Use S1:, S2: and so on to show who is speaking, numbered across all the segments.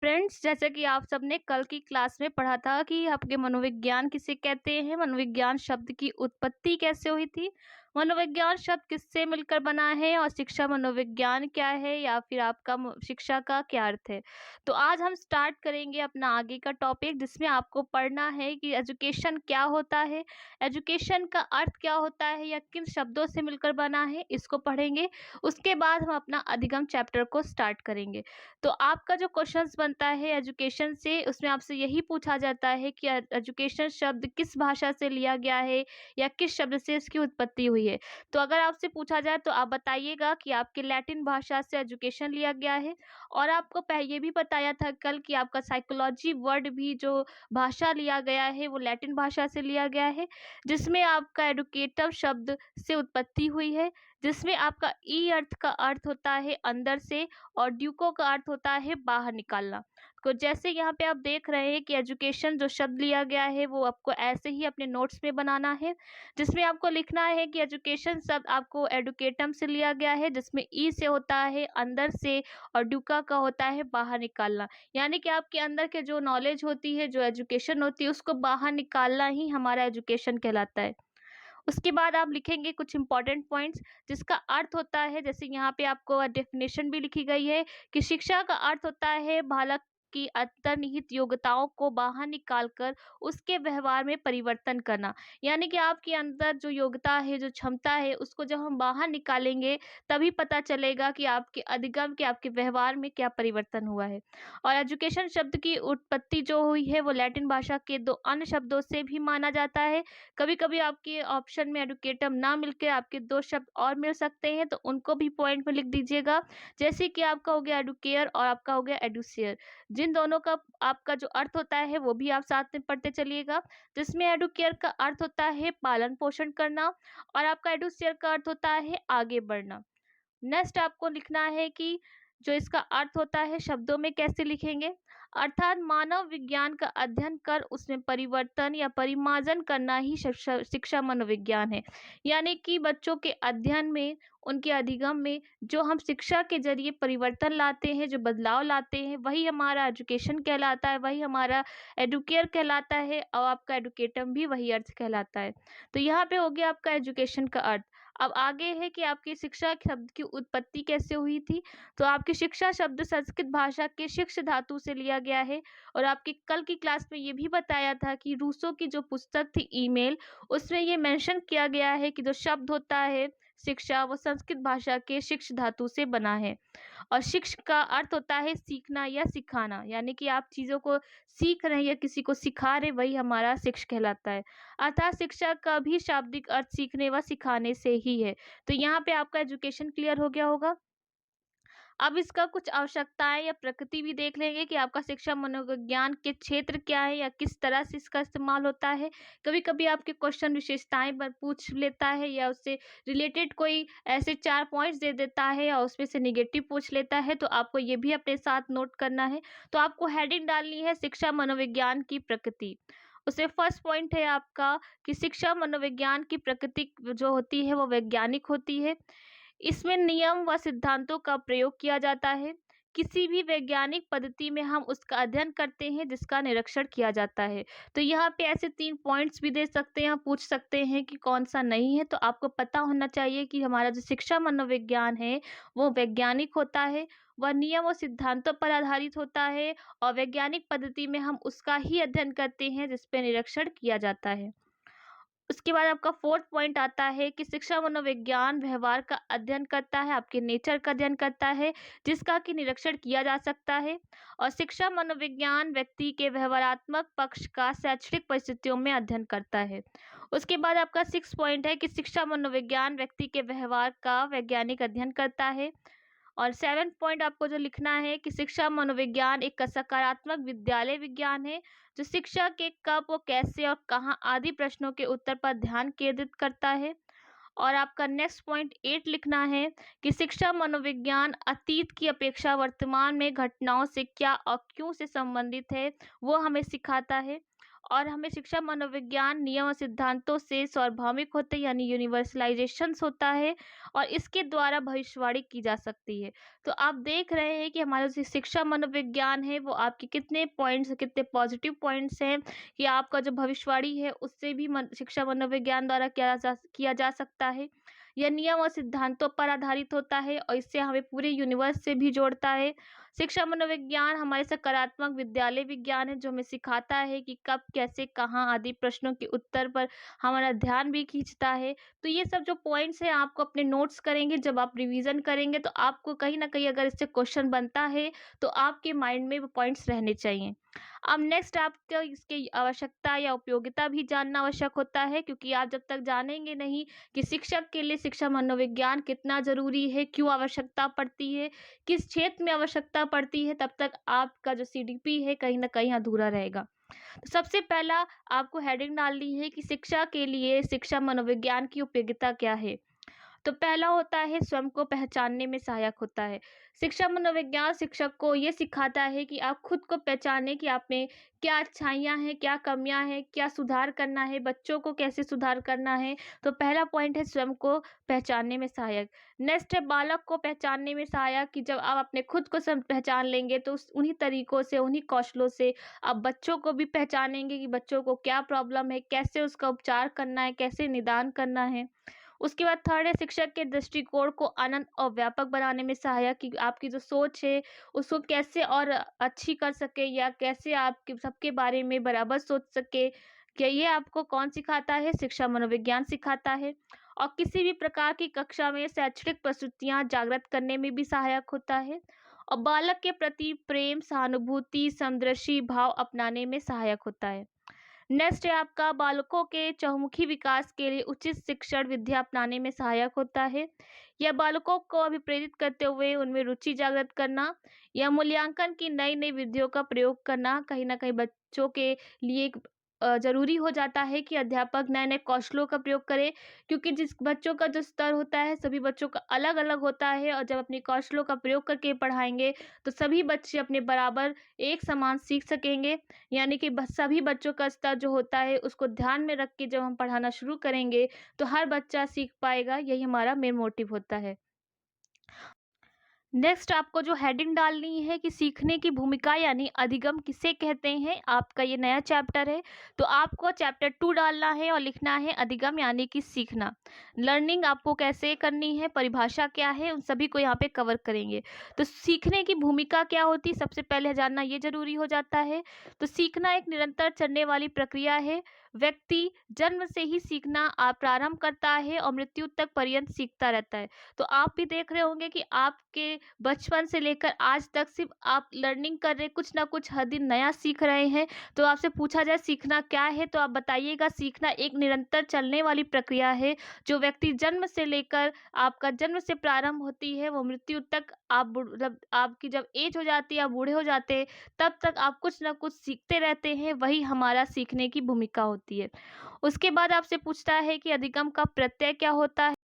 S1: Friends, जैसे कि आप सबने कल की क्लास में पढ़ा था कि आपके मनोविज्ञान किसे कहते हैं, मनोविज्ञान शब्द की उत्पत्ति कैसे हुई थी, मनोविज्ञान शब्द किससे मिलकर बना है और शिक्षा मनोविज्ञान क्या है या फिर आपका शिक्षा का क्या अर्थ है। तो आज हम स्टार्ट करेंगे अपना आगे का टॉपिक, जिसमें आपको पढ़ना है कि एजुकेशन क्या होता है, एजुकेशन का अर्थ क्या होता है या किन शब्दों से मिलकर बना है, इसको पढ़ेंगे। उसके बाद हम अपना अधिगम चैप्टर को स्टार्ट करेंगे। तो आपका जो क्वेश्चंस बनता है एजुकेशन से, उसमें आपसे यही पूछा जाता है कि एजुकेशन शब्द किस भाषा से लिया गया है या किस शब्द से इसकी उत्पत्ति हुई है। तो अगर आपसे पूछा जाए तो आप बताइएगा कि आपके लैटिन भाषा से एजुकेशन लिया गया है। और आपको ये भी बताया था कल कि आपका साइकोलॉजी वर्ड भी जो भाषा लिया गया है वो लैटिन भाषा से लिया गया है, जिसमें आपका एडुकेटम शब्द से उत्पत्ति हुई है, जिसमें आपका ई अर्थ का अर्थ होता है अंदर से और ड्यूको का अर्थ होता है बाहर निकालना। तो जैसे यहाँ पे आप देख रहे हैं कि एजुकेशन जो शब्द लिया गया है वो आपको ऐसे ही अपने नोट्स में बनाना है, जिसमें आपको लिखना है कि एजुकेशन शब्द आपको एडुकेटम से लिया गया है, जिसमें ई से होता है अंदर से और ड्यूका का होता है बाहर निकालना। यानी कि आपके अंदर के जो नॉलेज होती है, जो एजुकेशन होती है, उसको बाहर निकालना ही हमारा एजुकेशन कहलाता है। उसके बाद आप लिखेंगे कुछ इंपॉर्टेंट पॉइंट्स जिसका अर्थ होता है, जैसे यहाँ पे आपको डेफिनेशन भी लिखी गई है कि शिक्षा का अर्थ होता है बालक की अंतर्निहित योग्यताओं को बाहर निकालकर उसके व्यवहार में परिवर्तन करना। यानी कि आपके अंदर जो योग्यता है, जो क्षमता है, उसको जब हम बाहर निकालेंगे तभी पता चलेगा कि आपके अधिगम के आपके व्यवहार में क्या परिवर्तन हुआ है। और एजुकेशन शब्द की उत्पत्ति जो हुई है वो लैटिन भाषा के दो अन्य शब्दों से भी माना जाता है। कभी कभी आपके ऑप्शन में एडुकेटम ना मिलकर आपके दो शब्द और मिल सकते हैं, तो उनको भी पॉइंट में लिख दीजिएगा। जैसे कि आपका हो गया एडुकेयर और आपका हो गया एडुसियर, जिन दोनों का आपका जो अर्थ होता है वो भी आप साथ में पढ़ते चलिएगा। जिसमें एडुकेयर का अर्थ होता है पालन पोषण करना और आपका एडुसियर का अर्थ होता है आगे बढ़ना। नेक्स्ट आपको लिखना है कि जो इसका अर्थ होता है शब्दों में कैसे लिखेंगे, अर्थात मानव विज्ञान का अध्ययन कर उसमें परिवर्तन या परिमार्जन करना ही शिक्षा मनोविज्ञान है। यानी कि बच्चों के अध्ययन में, उनके अधिगम में जो हम शिक्षा के जरिए परिवर्तन लाते हैं, जो बदलाव लाते हैं, वही हमारा एजुकेशन कहलाता है, वही हमारा एडुकेयर कहलाता है और आपका एडुकेटम भी वही अर्थ कहलाता है। तो यहाँ पे हो गया आपका एजुकेशन का अर्थ। अब आगे है कि आपकी शिक्षा शब्द की उत्पत्ति कैसे हुई थी। तो आपकी शिक्षा शब्द संस्कृत भाषा के शिक्ष धातु से लिया गया है। और आपकी कल की क्लास में ये भी बताया था कि रूसो की जो पुस्तक थी ईमेल, उसमें ये मेंशन किया गया है कि जो शब्द होता है शिक्षा, वो संस्कृत भाषा के शिक्ष धातु से बना है। और शिक्ष का अर्थ होता है सीखना या सिखाना, यानी कि आप चीज़ों को सीख रहे हैं या किसी को सिखा रहे, वही हमारा शिक्ष कहलाता है। अर्थात शिक्षा का भी शाब्दिक अर्थ सीखने व सिखाने से ही है। तो यहाँ पे आपका एजुकेशन क्लियर हो गया होगा। अब इसका कुछ आवश्यकताएं या प्रकृति भी देख लेंगे कि आपका शिक्षा मनोविज्ञान के क्षेत्र क्या है या किस तरह से इसका इस्तेमाल होता है। कभी कभी आपके क्वेश्चन विशेषताएं पर पूछ लेता है या उससे रिलेटेड कोई ऐसे 4 पॉइंट्स दे देता है और उसमें से निगेटिव पूछ लेता है, तो आपको ये भी अपने साथ नोट करना है। तो आपको हेडिंग डालनी है शिक्षा मनोविज्ञान की प्रकृति। उससे फर्स्ट पॉइंट है आपका कि शिक्षा मनोविज्ञान की प्रकृति जो होती है वो वैज्ञानिक होती है। इसमें नियम व सिद्धांतों का प्रयोग किया जाता है। किसी भी वैज्ञानिक पद्धति में हम उसका अध्ययन करते हैं जिसका निरीक्षण किया जाता है। तो यहाँ पे ऐसे 3 पॉइंट्स भी दे सकते हैं, पूछ सकते हैं कि कौन सा नहीं है। तो आपको पता होना चाहिए कि हमारा जो शिक्षा मनोविज्ञान है वो वैज्ञानिक होता है, वह नियम और सिद्धांतों पर आधारित होता है और वैज्ञानिक पद्धति में हम उसका ही अध्ययन करते हैं जिस पे निरीक्षण किया जाता है। उसके बाद आपका फोर्थ पॉइंट आता है कि शिक्षा मनोविज्ञान व्यवहार का अध्ययन करता है, आपके नेचर का अध्ययन करता है, जिसका कि निरीक्षण किया जा सकता है। और शिक्षा मनोविज्ञान व्यक्ति के व्यवहारात्मक पक्ष का शैक्षणिक परिस्थितियों में अध्ययन करता है। उसके बाद आपका 6 पॉइंट है कि शिक्षा मनोविज्ञान व्यक्ति के व्यवहार का वैज्ञानिक अध्ययन करता है। और 7 पॉइंट आपको जो लिखना है कि शिक्षा मनोविज्ञान एक सकारात्मक विद्यालय विज्ञान है, जो शिक्षा के कब और कैसे और कहाँ आदि प्रश्नों के उत्तर पर ध्यान केंद्रित करता है। और आपका नेक्स्ट पॉइंट 8 लिखना है कि शिक्षा मनोविज्ञान अतीत की अपेक्षा वर्तमान में घटनाओं से क्या और क्यों से संबंधित है, वो हमें सिखाता है। और हमें शिक्षा मनोविज्ञान नियम और सिद्धांतों से सार्वभौमिक होते हैं, यानी यूनिवर्सलाइजेशंस होता है, और इसके द्वारा भविष्यवाणी की जा सकती है। तो आप देख रहे हैं कि हमारा जो शिक्षा मनोविज्ञान है वो आपके कितने पॉइंट्स, कितने पॉजिटिव पॉइंट्स हैं कि आपका जो भविष्यवाणी है उससे भी शिक्षा मनोविज्ञान द्वारा किया जा सकता है। यह नियम और सिद्धांतों पर आधारित होता है और इससे हमें पूरे यूनिवर्स से भी जोड़ता है। शिक्षा मनोविज्ञान हमारे सकारात्मक विद्यालय विज्ञान है, जो हमें सिखाता है कि कब, कैसे, कहाँ आदि प्रश्नों के उत्तर पर हमारा ध्यान भी खींचता है। तो ये सब जो पॉइंट्स हैं आपको अपने नोट्स करेंगे, जब आप रिवीजन करेंगे तो आपको कहीं ना कहीं अगर इससे क्वेश्चन बनता है तो आपके माइंड में वो पॉइंट्स रहने चाहिए। अब नेक्स्ट आपको इसकी आवश्यकता या उपयोगिता भी जानना आवश्यक होता है, क्योंकि आप जब तक जानेंगे नहीं कि शिक्षक के लिए शिक्षा मनोविज्ञान कितना जरूरी है, क्यों आवश्यकता पड़ती है, किस क्षेत्र में आवश्यकता पड़ती है, तब तक आपका जो सीडीपी है कहीं ना कहीं अधूरा रहेगा। तो सबसे पहला आपको हेडिंग डालनी है कि शिक्षा के लिए शिक्षा मनोविज्ञान की उपयोगिता क्या है। तो पहला होता है स्वयं को पहचानने में सहायक होता है। शिक्षा मनोविज्ञान शिक्षक को ये सिखाता है कि आप खुद को पहचाने कि आप में क्या अच्छाइयाँ हैं, क्या कमियाँ हैं, क्या सुधार करना है, बच्चों को कैसे सुधार करना है। तो पहला पॉइंट है स्वयं को पहचानने में सहायक। नेक्स्ट है बालक को पहचानने में सहायक, कि जब आप अपने खुद को पहचान लेंगे तो उन्हीं तरीकों से, उन्हीं कौशलों से आप बच्चों को भी पहचानेंगे कि बच्चों को क्या प्रॉब्लम है, कैसे उसका उपचार करना है, कैसे निदान करना है। उसके बाद थर्ड है शिक्षक के दृष्टिकोण को अनंत और व्यापक बनाने में सहायक, कि आपकी जो सोच है उसको कैसे और अच्छी कर सके, या कैसे आप सबके बारे में बराबर सोच सके। क्या ये आपको कौन सिखाता है? शिक्षा मनोविज्ञान सिखाता है। और किसी भी प्रकार की कक्षा में शैक्षणिक प्रस्तुतियां जागृत करने में भी सहायक होता है। और बालक के प्रति प्रेम, सहानुभूति, समदर्शी भाव अपनाने में सहायक होता है। नेक्स्ट है आपका बालकों के चहुमुखी विकास के लिए उचित शिक्षण विद्या अपनाने में सहायक होता है। यह बालकों को अभिप्रेरित करते हुए उनमें रुचि जागृत करना या मूल्यांकन की नई नई विधियों का प्रयोग करना कहीं ना कहीं बच्चों के लिए जरूरी हो जाता है कि अध्यापक नए नए कौशलों का प्रयोग करे, क्योंकि जिस बच्चों का जो स्तर होता है सभी बच्चों का अलग अलग होता है, और जब अपने कौशलों का प्रयोग करके पढ़ाएंगे तो सभी बच्चे अपने बराबर एक समान सीख सकेंगे। यानी कि सभी बच्चों का स्तर जो होता है उसको ध्यान में रख के जब हम पढ़ाना शुरू करेंगे तो हर बच्चा सीख पाएगा, यही हमारा मेन मोटिव होता है। नेक्स्ट आपको जो हेडिंग डालनी है कि सीखने की भूमिका यानी अधिगम किसे कहते हैं। आपका ये नया चैप्टर है तो आपको चैप्टर 2 डालना है और लिखना है अधिगम यानी कि सीखना। लर्निंग आपको कैसे करनी है, परिभाषा क्या है, उन सभी को यहाँ पे कवर करेंगे। तो सीखने की भूमिका क्या होती है सबसे पहले जानना ये जरूरी हो जाता है। तो सीखना एक निरंतर चलने वाली प्रक्रिया है। व्यक्ति जन्म से ही सीखना प्रारंभ करता है और मृत्यु तक पर्यंत सीखता रहता है। तो आप भी देख रहे होंगे कि आपके बचपन से लेकर आज तक सिर्फ आप लर्निंग कर रहे, कुछ ना कुछ हर दिन नया सीख रहे हैं। तो आपसे पूछा जाए सीखना क्या है तो आप बताइएगा सीखना एक निरंतर चलने वाली प्रक्रिया है, जो व्यक्ति जन्म से लेकर, आपका जन्म से प्रारंभ होती है वो मृत्यु तक, आप मतलब आपकी जब एज हो जाती है, आप बूढ़े हो जाते हैं, तब तक आप कुछ ना कुछ सीखते रहते हैं। वही हमारा सीखने की भूमिका होती है। उसके बाद आपसे पूछता है कि अधिगम का प्रत्यय क्या होता है।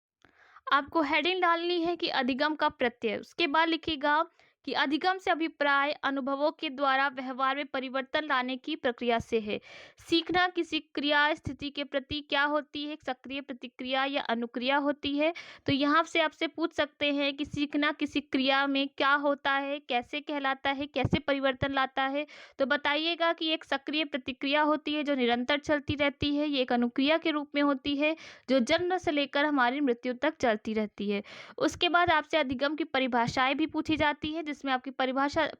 S1: आपको हेडिंग डालनी है कि अधिगम का प्रत्यय। उसके बाद लिखिएगा कि अधिगम से अभिप्राय अनुभवों के द्वारा व्यवहार में परिवर्तन लाने की प्रक्रिया से है। सीखना किसी क्रिया स्थिति के प्रति क्या होती है, सक्रिय प्रतिक्रिया या अनुक्रिया होती है। तो यहाँ से आपसे पूछ सकते हैं कि सीखना किसी क्रिया में क्या होता है, कैसे कहलाता है, कैसे परिवर्तन लाता है। तो बताइएगा कि एक सक्रिय प्रतिक्रिया होती है जो निरंतर चलती रहती है, ये एक अनुक्रिया के रूप में होती है जो जन्म से लेकर हमारी मृत्यु तक चलती रहती है। उसके बाद आपसे अधिगम की परिभाषाएं भी पूछी जाती है, जिसमें आपकी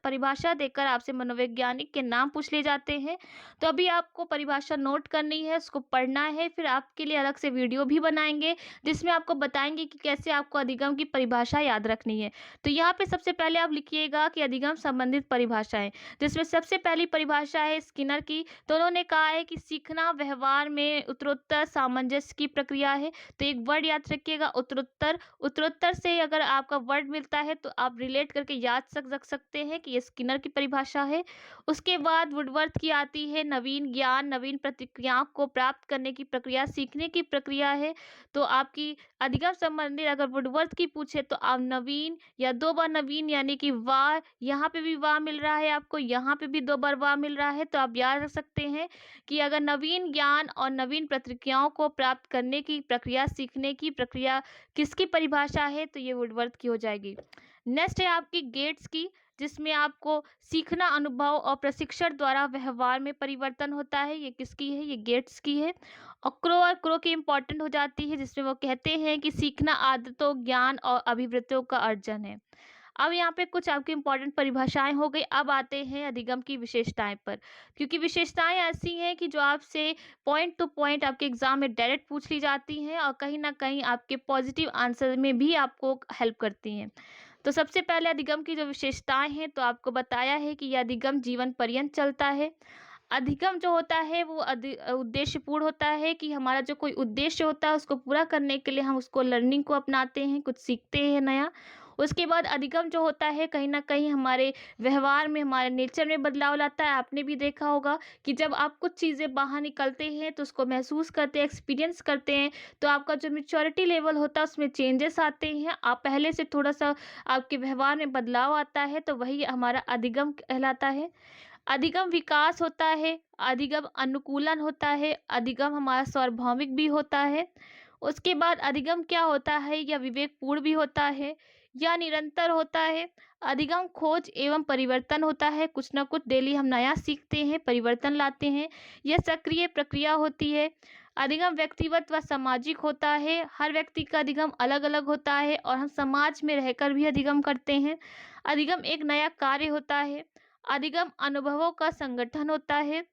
S1: परिभाषा देकर आपसे मनोवैज्ञानिक के नाम पूछ लिए जाते हैं। तो अभी आपको परिभाषा नोट करनी है, उसको पढ़ना है, फिर आपके लिए अलग से वीडियो भी बनाएंगे जिसमें आपको बताएंगे कि कैसे आपको अधिगम की परिभाषा याद रखनी है। तो यहाँ पे सबसे पहले आप लिखिएगा कि अधिगम संबंधित परिभाषाएं, जिसमें सबसे पहली परिभाषा है स्किनर की। तो उन्होंने कहा है कि सीखना व्यवहार में उत्तरोत्तर सामंजस्य की प्रक्रिया है। तो एक वर्ड याद रखिएगा उत्तरोत्तर। उत्तरोत्तर से अगर आपका वर्ड मिलता है तो आप रिलेट करके याद रख सकते हैं कि ये स्किनर की परिभाषा है। उसके बाद वुडवर्थ की आती है नवीन ज्ञान, नवीन प्रतिक्रियाओं को प्राप्त करने की प्रक्रिया, सीखने की प्रक्रिया है। तो आपकी अधिगम संबंधी अगर वुडवर्थ की पूछे तो आप नवीन या 2 बार नवीन यानी कि वाह, यहाँ पे भी वाह मिल रहा है आपको, यहाँ पे भी 2 बार वाह मिल रहा है, तो आप याद रख सकते हैं कि अगर नवीन ज्ञान और नवीन प्रतिक्रियाओं को प्राप्त करने की प्रक्रिया, सीखने की प्रक्रिया किसकी परिभाषा है, तो ये वुडवर्थ की हो जाएगी। नेक्स्ट है आपकी गेट्स की, जिसमें आपको सीखना, अनुभव और प्रशिक्षण द्वारा व्यवहार में परिवर्तन होता है। ये किसकी है? ये गेट्स की है। और क्रो की इम्पोर्टेंट हो जाती है, जिसमें वो कहते हैं कि सीखना आदतों, ज्ञान और अभिवृत्तियों का अर्जन है। अब यहाँ पे कुछ आपकी इंपॉर्टेंट परिभाषाएं हो गई। अब आते हैं अधिगम की विशेषताएं पर, क्योंकि विशेषताएं ऐसी हैं कि जो आपसे पॉइंट टू पॉइंट आपके एग्जाम में डायरेक्ट पूछ ली जाती हैं और कहीं ना कहीं आपके पॉजिटिव आंसर में भी आपको हेल्प करती हैं। तो सबसे पहले अधिगम की जो विशेषताएं हैं, तो आपको बताया है कि यह अधिगम जीवन पर्यंत चलता है। अधिगम जो होता है वो उद्देश्यपूर्ण होता है, कि हमारा जो कोई उद्देश्य होता है उसको पूरा करने के लिए हम उसको लर्निंग को अपनाते हैं, कुछ सीखते हैं नया। उसके बाद अधिगम जो होता है कहीं ना कहीं हमारे व्यवहार में, हमारे नेचर में बदलाव लाता है। आपने भी देखा होगा कि जब आप कुछ चीज़ें बाहर निकलते हैं तो उसको महसूस करते हैं, एक्सपीरियंस करते हैं, तो आपका जो मेच्योरिटी लेवल होता है उसमें चेंजेस आते हैं। आप पहले से थोड़ा सा आपके व्यवहार में बदलाव आता है, तो वही हमारा अधिगम कहलाता है। अधिगम विकास होता है, अधिगम अनुकूलन होता है, अधिगम हमारा सार्वभौमिक भी होता है। उसके बाद अधिगम क्या होता है? यह विवेकपूर्ण भी होता है, या निरंतर होता है। अधिगम खोज एवं परिवर्तन होता है, कुछ ना कुछ डेली हम नया सीखते हैं, परिवर्तन लाते हैं। यह सक्रिय प्रक्रिया होती है। अधिगम व्यक्तिगत व सामाजिक होता है, हर व्यक्ति का अधिगम अलग अलग होता है और हम समाज में रहकर भी अधिगम करते हैं। अधिगम एक नया कार्य होता है। अधिगम अनुभवों का संगठन होता है।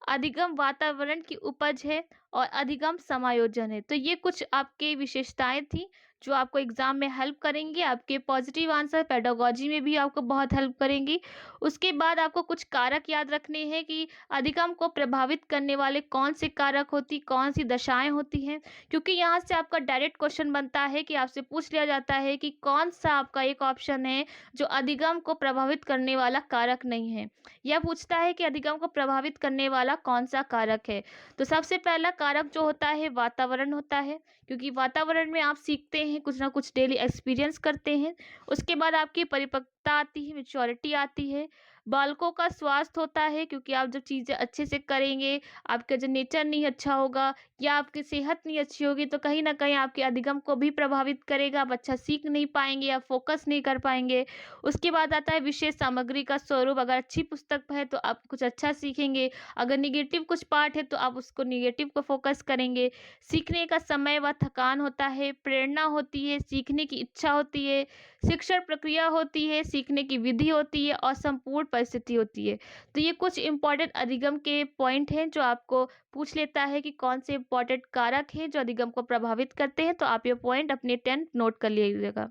S1: अधिगम वातावरण की उपज है और अधिगम समायोजन है। तो ये कुछ आपके विशेषताएं थी जो आपको एग्जाम में हेल्प करेंगी, आपके पॉजिटिव आंसर पेडागोजी में भी आपको बहुत हेल्प करेंगी। उसके बाद आपको कुछ कारक याद रखने हैं कि अधिगम को प्रभावित करने वाले कौन से कारक होती, कौन सी दशाएं होती हैं, क्योंकि यहाँ से आपका डायरेक्ट क्वेश्चन बनता है कि आपसे पूछ लिया जाता है कि कौन सा आपका एक ऑप्शन है जो अधिगम को प्रभावित करने वाला कारक नहीं है। यह पूछता है कि अधिगम को प्रभावित करने वाला कौन सा कारक है। तो सबसे पहला कारक जो होता है वातावरण होता है, क्योंकि वातावरण में आप सीखते हैं, कुछ ना कुछ डेली एक्सपीरियंस करते हैं। उसके बाद आपकी परिपक्वता आती है, मैच्योरिटी आती है। बालकों का स्वास्थ्य होता है, क्योंकि आप जब चीज़ें अच्छे से करेंगे, आपका जो नेचर नहीं अच्छा होगा या आपकी सेहत नहीं अच्छी होगी, तो कहीं ना कहीं आपके अधिगम को भी प्रभावित करेगा। आप अच्छा सीख नहीं पाएंगे, आप फोकस नहीं कर पाएंगे। उसके बाद आता है विशेष सामग्री का स्वरूप, अगर अच्छी पुस्तक है तो आप कुछ अच्छा सीखेंगे, अगर निगेटिव कुछ पार्ट है तो आप उसको निगेटिव को फोकस करेंगे। सीखने का समय व थकान होता है, प्रेरणा होती है, सीखने की इच्छा होती है, शिक्षण प्रक्रिया होती है, सीखने की विधि होती है और संपूर्ण परिस्थिति होती है। तो ये कुछ इंपॉर्टेंट अधिगम के पॉइंट हैं जो आपको पूछ लेता है कि कौन से इंपॉर्टेंट कारक हैं जो अधिगम को प्रभावित करते हैं। तो आप ये पॉइंट अपने 10 नोट कर लीजिएगा।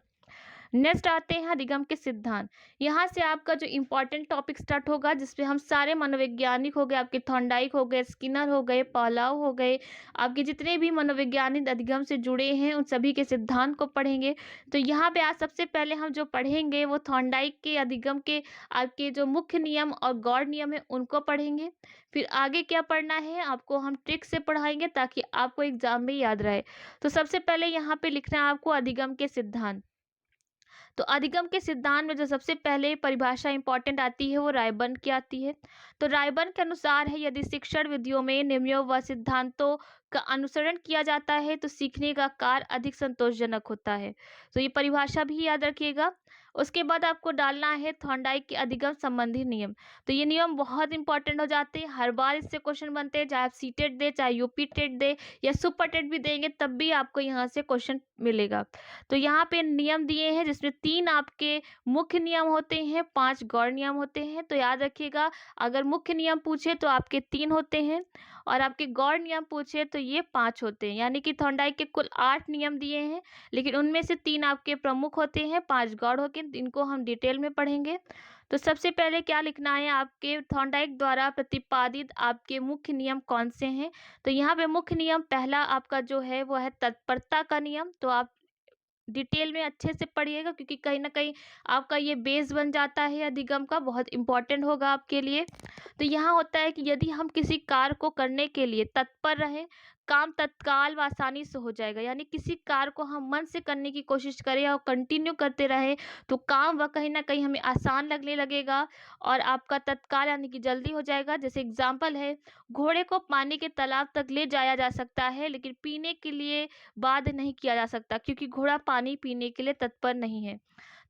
S1: नेक्स्ट आते हैं अधिगम के सिद्धांत। यहाँ से आपका जो इम्पोर्टेंट टॉपिक स्टार्ट होगा, जिसपे हम सारे मनोवैज्ञानिक हो गए, आपके थॉर्नडाइक हो गए, स्किनर हो गए, पावलोव हो गए, आपके जितने भी मनोवैज्ञानिक अधिगम से जुड़े हैं उन सभी के सिद्धांत को पढ़ेंगे। तो यहाँ पे आज सबसे पहले हम जो पढ़ेंगे वो थॉर्नडाइक के अधिगम के आपके जो मुख्य नियम और गौड़ नियम है उनको पढ़ेंगे। फिर आगे क्या पढ़ना है आपको हम ट्रिक से पढ़ाएंगे ताकि आपको एग्जाम में याद रहे। तो सबसे पहले यहाँ पे लिखना है आपको अधिगम के सिद्धांत। तो अधिगम के सिद्धांत में जो सबसे पहले परिभाषा इंपॉर्टेंट आती है वो रायबर्न की आती है। तो रायबर्न के अनुसार है, यदि शिक्षण विधियों में नियमों व सिद्धांतों का अनुसरण किया जाता है तो सीखने का कार्य अधिक संतोषजनक होता है। तो ये परिभाषा भी याद रखिएगा। उसके बाद आपको डालना है थॉर्नडाइक के अधिगम संबंधी नियम। तो ये नियम बहुत इंपॉर्टेंट हो जाते हैं, हर बार इससे क्वेश्चन बनते हैं, चाहे आप सीटेट दे, चाहे यूपी टेट दे या सुपर टेट भी देंगे तब भी आपको यहाँ से क्वेश्चन मिलेगा। तो यहाँ पे नियम दिए हैं जिसमें 3 आपके मुख्य नियम होते हैं, 5 गौड़ नियम होते हैं। तो याद रखिएगा, अगर मुख्य नियम पूछे तो आपके 3 होते हैं और आपके गौड़ नियम पूछे तो ये 5 होते हैं। यानी कि थॉर्नडाइक के कुल 8 नियम दिए हैं, लेकिन उनमें से 3 आपके प्रमुख होते हैं, 5 गौड़ होके, इनको हम डिटेल में पढ़ेंगे। तो सबसे पहले क्या लिखना है, आपके थॉर्नडाइक द्वारा प्रतिपादित आपके मुख्य नियम कौन से हैं। तो यहाँ पे मुख्य नियम पहला आपका जो है वो है तत्परता का नियम। तो आप डिटेल में अच्छे से पढ़िएगा, क्योंकि कहीं न कहीं आपका ये बेस बन जाता है अधिगम का, बहुत इम्पोर्टेंट होगा आपके लिए। तो यहाँ होता है कि यदि हम किसी कार्य को करने के लिए तत्पर रहें, काम तत्काल व आसानी से हो जाएगा। यानी किसी कार्य को हम मन से करने की कोशिश करें और कंटिन्यू करते रहें, तो काम वह कहीं न कहीं हमें आसान लगने लगेगा और आपका तत्काल यानी कि जल्दी हो जाएगा। जैसे एग्ज़ाम्पल है, घोड़े को पानी के तालाब तक ले जाया जा सकता है, लेकिन पीने के लिए बाध्य नहीं किया जा सकता, क्योंकि घोड़ा पानी पीने के लिए तत्पर नहीं है।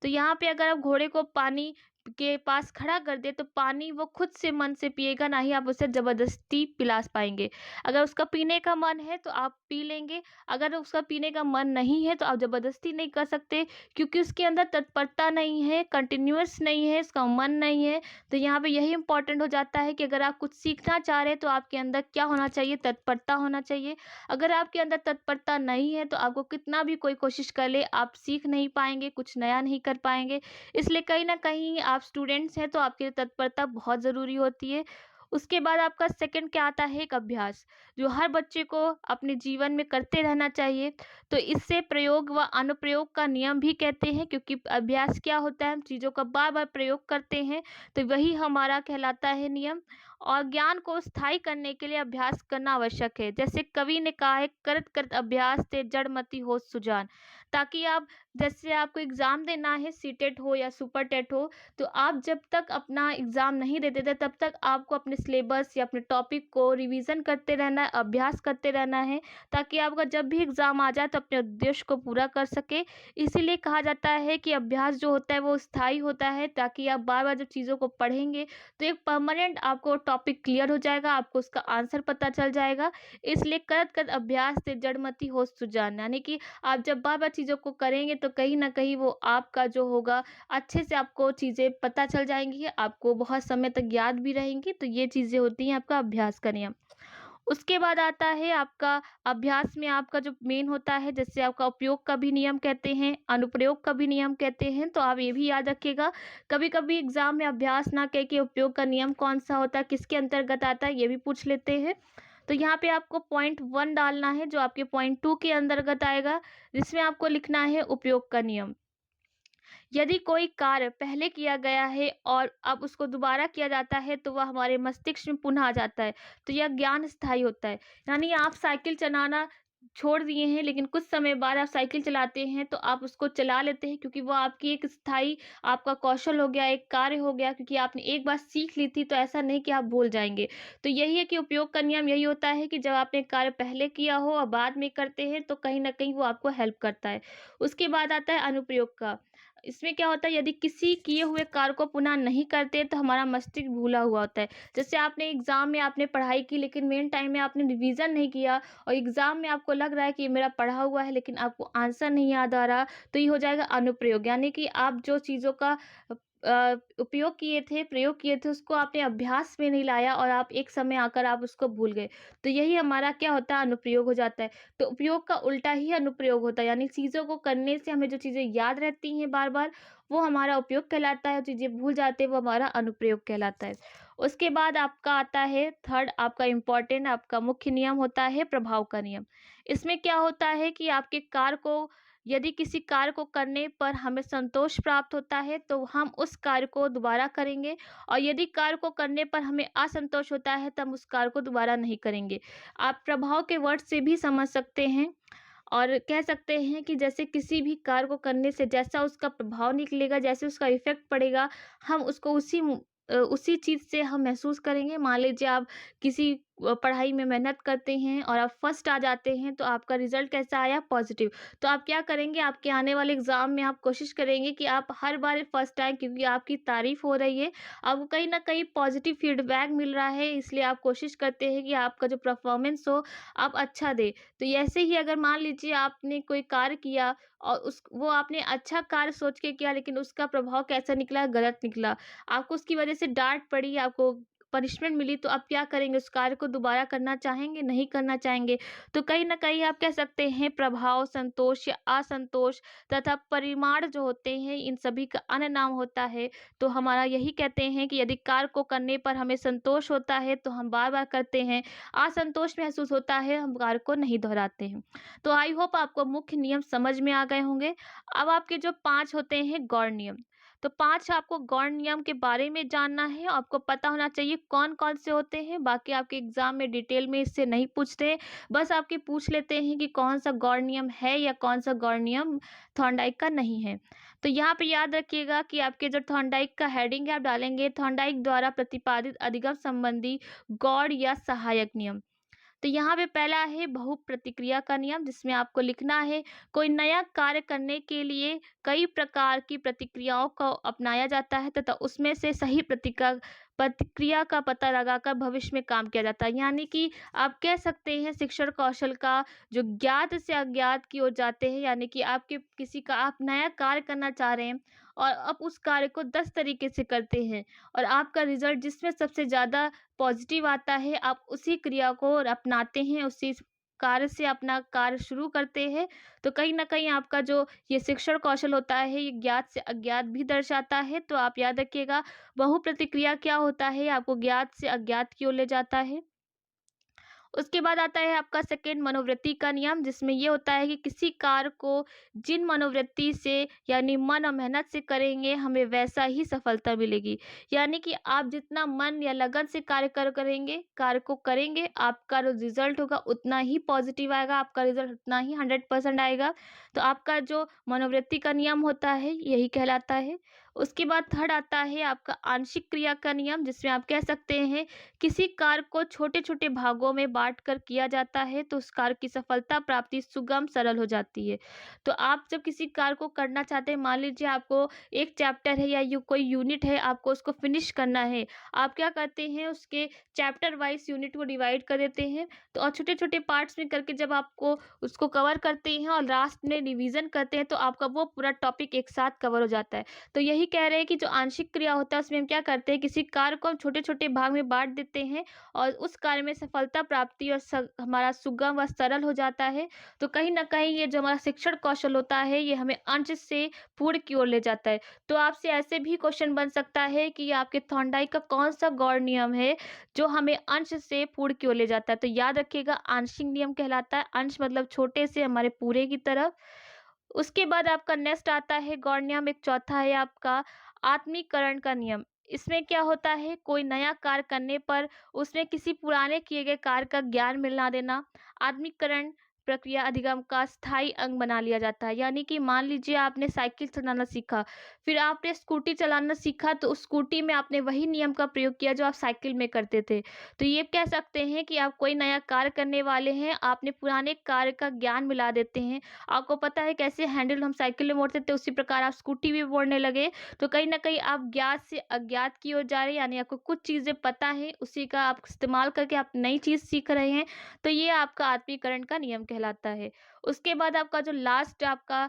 S1: तो यहाँ पे अगर आप घोड़े को पानी के पास खड़ा कर दें, तो पानी वो खुद से मन से पिएगा, ना ही आप उसे ज़बरदस्ती पिला पाएँगे। अगर उसका पीने का मन है तो आप पी लेंगे, अगर उसका पीने का मन नहीं है तो आप ज़बरदस्ती नहीं कर सकते, क्योंकि उसके अंदर तत्परता नहीं है, कंटिन्यूअस नहीं है, उसका मन नहीं है। तो यहाँ पे यही इम्पोर्टेंट हो जाता है कि अगर आप कुछ सीखना चाह रहे हैं तो आपके अंदर क्या होना चाहिए? तत्परता होना चाहिए। अगर आपके अंदर तत्परता नहीं है तो आपको कितना भी कोई कोशिश कर ले, आप सीख नहीं पाएँगे, कुछ नया नहीं कर पाएँगे। इसलिए कहीं न कहीं आप स्टूडेंट्स हैं तो आपके लिए तत्परता बहुत ज़रूरी होती है। उसके बाद आपका सेकंड क्या आता है? एक अभ्यास, जो हर बच्चे को अपने जीवन में करते रहना चाहिए। तो इससे प्रयोग व अनुप्रयोग का नियम भी कहते हैं, क्योंकि अभ्यास क्या होता है? हम चीज़ों का बार-बार प्रयोग करते हैं, तो वही हमारा कहलाता है नियम। और ज्ञान को स्थायी करने के लिए अभ्यास करना आवश्यक है। जैसे कवि ने कहा है, "करत करत अभ्यास ते जड़मति होत सुजान"। ताकि आप, जैसे आपको एग्ज़ाम देना है, सीटेट हो या सुपर टेट हो, तो आप जब तक अपना एग्ज़ाम नहीं देते थे तब तक आपको अपने सिलेबस या अपने टॉपिक को रिवीज़न करते रहना है, अभ्यास करते रहना है, ताकि आपका जब भी एग्ज़ाम आ जाए तो अपने उद्देश्य को पूरा कर सकें। इसीलिए कहा जाता है कि अभ्यास जो होता है वो स्थायी होता है, ताकि आप बार-बार जब चीज़ों को पढ़ेंगे तो एक परमानेंट आपको टॉपिक क्लियर हो जाएगा, आपको उसका आंसर पता चल जाएगा। इसलिए करत करत अभ्यास ते जड़मति होत सुजान, यानी कि आप जब बार-बार चीज़ों को करेंगे तो कहीं न कहीं वो आपका जो होगा, अच्छे से आपको चीज़ें पता चल जाएँगी, आपको बहुत समय तक याद भी रहेंगी। तो ये चीज़ें होती हैं आपका अभ्यास का नियम। उसके बाद आता है आपका अभ्यास में आपका जो मेन होता है, जैसे आपका उपयोग का भी नियम कहते हैं, अनुप्रयोग का भी नियम कहते हैं, तो आप ये भी याद रखिएगा। कभी-कभी एग्ज़ाम में अभ्यास ना कह के उपयोग का नियम कौन-सा होता है, किसके अंतर्गत आता है, ये भी पूछ लेते हैं। तो यहाँ पे आपको पॉइंट 1 डालना है, जो आपके पॉइंट 2 के अंतर्गत आएगा, जिसमें आपको लिखना है उपयोग का नियम। यदि कोई कार्य पहले किया गया है और अब उसको दोबारा किया जाता है, तो वह हमारे मस्तिष्क में पुनः आ जाता है, तो यह ज्ञान स्थायी होता है। यानी आप साइकिल चलाना छोड़ दिए हैं, लेकिन कुछ समय बाद आप साइकिल चलाते हैं, तो आप उसको चला लेते हैं, क्योंकि वो आपकी एक स्थायी, आपका कौशल हो गया, एक कार्य हो गया, क्योंकि आपने एक बार सीख ली थी, तो ऐसा नहीं कि आप भूल जाएँगे। तो यही है कि उपयोग का नियम यही होता है कि जब आपने कार्य पहले किया हो और बाद में करते हैं, तो कहीं न कहीं वो आपको हेल्प करता है। उसके बाद आता है अनुप्रयोग का। इसमें क्या होता है, यदि किसी किए हुए कार्य को पुनः नहीं करते, तो हमारा मस्तिष्क भूला हुआ होता है। जैसे आपने एग्ज़ाम में आपने पढ़ाई की, लेकिन मेन टाइम में आपने रिवीज़न नहीं किया और एग्ज़ाम में आपको लग रहा है कि ये मेरा पढ़ा हुआ है, लेकिन आपको आंसर नहीं याद आ रहा, तो ये हो जाएगा अनुप्रयोग। यानी कि आप जो चीज़ों का उपयोग किए थे, प्रयोग किए थे, उसको आपने अभ्यास में नहीं लाया और आप एक समय आकर आप उसको भूल गए। तो यही हमारा क्या होता है, अनुप्रयोग हो जाता है। तो उपयोग का उल्टा ही अनुप्रयोग होता है, यानी चीज़ों को करने से हमें जो चीज़ें याद रहती हैं बार-बार, वो हमारा उपयोग कहलाता है, चीज़ें भूल जाते हैं वो हमारा अनुप्रयोग कहलाता है। उसके बाद आपका आता है थर्ड, आपका इम्पोर्टेंट, आपका मुख्य नियम होता है प्रभाव का नियम। इसमें क्या होता है कि आपके कार्य को, यदि किसी कार्य को करने पर हमें संतोष प्राप्त होता है, तो हम उस कार्य को दोबारा करेंगे, और यदि कार्य को करने पर हमें असंतोष होता है, तो हम उस कार्य को दोबारा नहीं करेंगे। आप प्रभाव के वर्ड से भी समझ सकते हैं और कह सकते हैं कि जैसे किसी भी कार्य को करने से जैसा उसका प्रभाव निकलेगा, जैसे उसका इफ़ेक्ट पड़ेगा, हम उसको उसी चीज़ से हम महसूस करेंगे। मान लीजिए आप किसी पढ़ाई में मेहनत करते हैं और आप फर्स्ट आ जाते हैं, तो आपका रिज़ल्ट कैसा आया? पॉज़िटिव। तो आप क्या करेंगे? आपके आने वाले एग्ज़ाम में आप कोशिश करेंगे कि आप हर बार फर्स्ट आएँ, क्योंकि आपकी तारीफ़ हो रही है। आपको कहीं न कहीं पॉज़िटिव फ़ीडबैक मिल रहा है, इसलिए आप कोशिश करते हैं कि आपका जो परफ़ॉर्मेंस हो, आप अच्छा दें। तो ऐसे ही अगर मान लीजिए आपने कोई कार्य किया और उस वो आपने अच्छा कार्य सोच के किया, लेकिन उसका प्रभाव कैसा निकला? गलत निकला। आपको उसकी वजह से डाँट पड़ी, आपको पनिशमेंट मिली तो आप क्या करेंगे? उस कार्य को दोबारा करना चाहेंगे? नहीं करना चाहेंगे। तो कहीं न कहीं आप कह सकते हैं प्रभाव, संतोष या असंतोष तथा परिमाण जो होते हैं, इन सभी का अन्य नाम होता है। तो हमारा यही कहते हैं कि यदि कार्य को करने पर हमें संतोष होता है तो हम बार-बार करते हैं, असंतोष महसूस होता है, हम कार्य को नहीं दोहराते हैं। तो आई होप आपको मुख्य नियम समझ में आ गए होंगे। अब आपके जो 5 होते हैं गौण नियम, तो 5 आपको गौण नियम के बारे में जानना है, आपको पता होना चाहिए कौन-कौन से होते हैं। बाकी आपके एग्ज़ाम में डिटेल में इससे नहीं पूछते हैं, बस आपके पूछ लेते हैं कि कौन-सा गौण नियम है या कौन-सा गौण नियम थॉर्नडाइक का नहीं है। तो यहाँ पे याद रखिएगा कि आपके जो थॉर्नडाइक का हेडिंग है आप डालेंगे थॉर्नडाइक द्वारा प्रतिपादित अधिगम संबंधी गौण या सहायक नियम। तो यहाँ पे पहला है बहुप्रतिक्रिया का नियम, जिसमें आपको लिखना है कोई नया कार्य करने के लिए कई प्रकार की प्रतिक्रियाओं को अपनाया जाता है तथा उसमें से सही प्रतिक्रिया का पता लगाकर भविष्य में काम किया जाता है। यानी कि आप कह सकते हैं शिक्षण कौशल का जो ज्ञात से अज्ञात की ओर जाते हैं, यानी कि आपके किसी का आप नया कार्य करना चाह रहे हैं और आप उस कार्य को 10 तरीके से करते हैं और आपका रिजल्ट जिसमें सबसे ज़्यादा पॉजिटिव आता है, आप उसी क्रिया को अपनाते हैं, उसी कार्य से अपना कार्य शुरू करते हैं। तो कहीं न कहीं आपका जो ये शिक्षण कौशल होता है, ये ज्ञात से अज्ञात भी दर्शाता है। तो आप याद रखिएगा बहुप्रतिक्रिया क्या होता है, आपको ज्ञात से अज्ञात की ओर ले जाता है। उसके बाद आता है आपका सेकंड मनोवृत्ति का नियम, जिसमें ये होता है कि किसी कार्य को जिन मनोवृत्ति से यानी मन और मेहनत से करेंगे हमें वैसा ही सफलता मिलेगी। यानी कि आप जितना मन या लगन से करेंगे, कार्य को करेंगे, आपका जो रिजल्ट होगा उतना ही पॉजिटिव आएगा, आपका रिजल्ट उतना ही 100% आएगा। तो आपका जो मनोवृत्ति का नियम होता है यही कहलाता है। उसके बाद थर्ड आता है आपका आंशिक क्रिया का नियम, जिसमें आप कह सकते हैं किसी कार्य को छोटे-छोटे भागों में बाँटकर किया जाता है तो उस कार्य की सफलता प्राप्ति सुगम सरल हो जाती है। तो आप जब किसी कार्य को करना चाहते हैं, मान लीजिए आपको एक चैप्टर है या कोई यूनिट है, आपको उसको फिनिश करना है। आप क्या करते हैं उसके चैप्टर वाइज़ यूनिट को डिवाइड कर देते हैं। तो और छोटे-छोटे पार्ट्स में करके जब आपको उसको कवर करते हैं और लास्ट में रिवीजन करते हैं तो आपका वो पूरा टॉपिक एक साथ कवर हो जाता है। तो यही कह रहे हैं कि जो आंशिक क्रिया होता है उसमें हम क्या करते हैं किसी कार्य को हम छोटे-छोटे भाग में बाँट देते हैं और उस कार्य में सफलता प्राप्ति और हमारा सुगम व सरल हो जाता है। तो कहीं न कहीं ये जो हमारा शिक्षण कौशल होता है ये हमें अंश से पूर्ण की ओर ले जाता है। तो आपसे ऐसे भी क्वेश्चन बन सकता है कि आपके थॉर्नडाइक का कौन-सा गौण नियम है जो हमें अंश से पूर्ण की ओर ले जाता है। तो याद रखिएगा आंशिक नियम कहलाता है, अंश मतलब छोटे से हमारे पूरे की तरफ। उसके बाद आपका नेक्स्ट आता है गौण नियम, एक चौथा है आपका आत्मीकरण का नियम। इसमें क्या होता है कोई नया कार्य करने पर उसमें किसी पुराने किए गए कार्य का ज्ञान मिला देना आत्मीकरण प्रक्रिया अधिगम का स्थायी अंग बना लिया जाता है। यानी कि मान लीजिए आपने साइकिल चलाना सीखा, फिर आपने स्कूटी चलाना सीखा तो उस स्कूटी में आपने वही नियम का प्रयोग किया जो आप साइकिल में करते थे। तो ये कह सकते हैं कि आप कोई नया कार्य करने वाले हैं, आपने पुराने कार्य का ज्ञान मिला देते हैं। आपको पता है कैसे हैंडल हम साइकिल में मोड़ते थे उसी प्रकार आप स्कूटी भी मोड़ने लगे। तो कहीं न कहीं आप ज्ञात से अज्ञात की ओर जा रहे हैं, यानी आपको कुछ चीज़ें पता है उसी का आप इस्तेमाल करके आप नई चीज़ सीख रहे हैं। तो ये आपका आत्मीकरण का नियम कहलाता है। उसके बाद आपका जो लास्ट आपका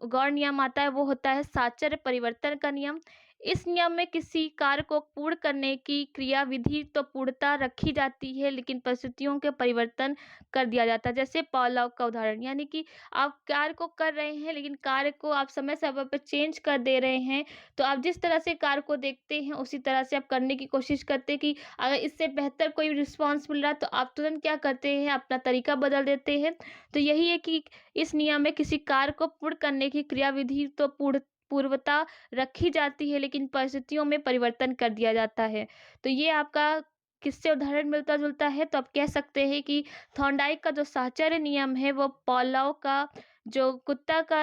S1: गौण नियम आता है वो होता है साचर्य परिवर्तन का नियम। इस नियम में किसी कार्य को पूर्ण करने की क्रियाविधि तो पूर्णता रखी जाती है लेकिन परिस्थितियों के परिवर्तन कर दिया जाता है। जैसे पॉलॉक का उदाहरण, यानी कि आप कार्य को कर रहे हैं लेकिन कार्य को आप समय-समय पे चेंज कर दे रहे हैं। तो आप जिस तरह से कार्य को देखते हैं उसी तरह से आप करने की कोशिश करते हैं कि अगर इससे बेहतर कोई रिस्पॉन्स मिल रहा है तो आप तुरंत क्या करते हैं अपना तरीका बदल देते हैं। तो यही है कि इस नियम में किसी कार्य को पूर्ण करने की क्रियाविधि तो पूर्वता रखी जाती है लेकिन परिस्थितियों में परिवर्तन कर दिया जाता है। तो ये आपका किससे उदाहरण मिलता-जुलता है? तो आप कह सकते हैं कि थॉर्नडाइक का जो साहचर्य नियम है वो पॉलोव का जो कुत्ता का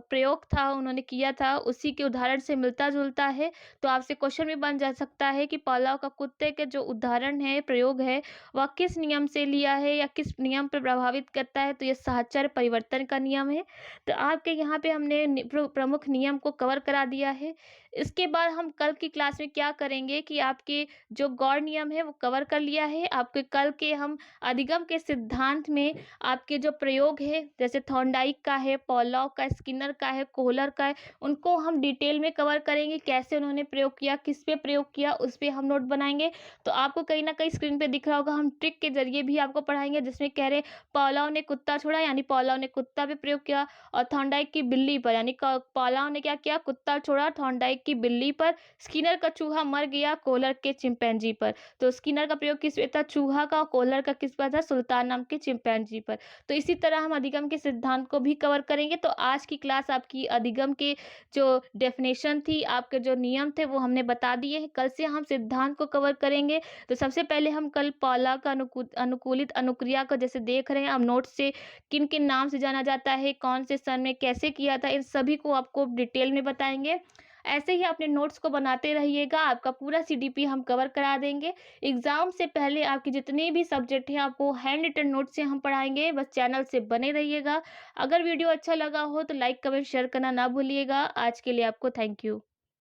S1: प्रयोग था उन्होंने किया था उसी के उदाहरण से मिलता-जुलता है। तो आपसे क्वेश्चन भी बन जा सकता है कि पॉलोव का कुत्ते के जो उदाहरण है, प्रयोग है, वह किस नियम से लिया है या किस नियम पे प्रभावित करता है? तो ये साहचर्य परिवर्तन का नियम है। तो आपके यहाँ पे हमने प्रमुख नियम को कवर करा दिया है। इसके बाद हम कल की क्लास में क्या करेंगे कि आपके जो गौड़ नियम है वो कवर कर लिया है। आपके कल के हम अधिगम के सिद्धांत में आपके जो प्रयोग है, जैसे थॉर्नडाइक का है, पॉलॉक का, स्किनर का है, कोहलर का है, उनको हम डिटेल में कवर करेंगे। कैसे उन्होंने प्रयोग किया, किस पे प्रयोग किया, उस पे हम नोट बनाएंगे। तो आपको कहीं ना कहीं स्क्रीन पे दिख रहा होगा, हम ट्रिक के जरिए भी आपको पढ़ाएंगे, जिसमें कह रहे पॉलाव ने कुत्ता छोड़ा, यानी पॉलाव ने कुत्ता पे प्रयोग किया। और थॉर्नडाइक की बिल्ली पर, यानी पॉलाव ने क्या किया, कुत्ता छोड़ा थॉर्नडाइक की बिल्ली पर। स्किनर का चूहा मर गया कोहलर के चिंपैंजी पर। तो स्किनर का प्रयोग किस पे था, चूहा का, और कोहलर का किस पर था, सुल्तान नाम के चिंपैंजी पर। तो इसी तरह हम अधिगम के सिद्धांत को भी कवर करेंगे। तो आज की क्लास आपकी अधिगम के जो डेफिनेशन थी, आपके जो नियम थे, वो हमने बता दिए हैं। कल से हम सिद्धांत को कवर करेंगे। तो सबसे पहले हम कल पॉलॉक का अनुकूलित अनुक्रिया को जैसे देख रहे हैं, हम नोट से किन किन नाम से जाना जाता है, कौन से सन में कैसे किया था, इन सभी को आपको डिटेल में बताएंगे। ऐसे ही अपने नोट्स को बनाते रहिएगा, आपका पूरा सीडीपी हम कवर करा देंगे। एग्जाम से पहले आपके जितने भी सब्जेक्ट हैं आपको हैंड रिटन नोट से हम पढ़ाएंगे। बस चैनल से बने रहिएगा। अगर वीडियो अच्छा लगा हो तो लाइक कमेंट शेयर करना ना भूलिएगा। आज के लिए आपको थैंक यू।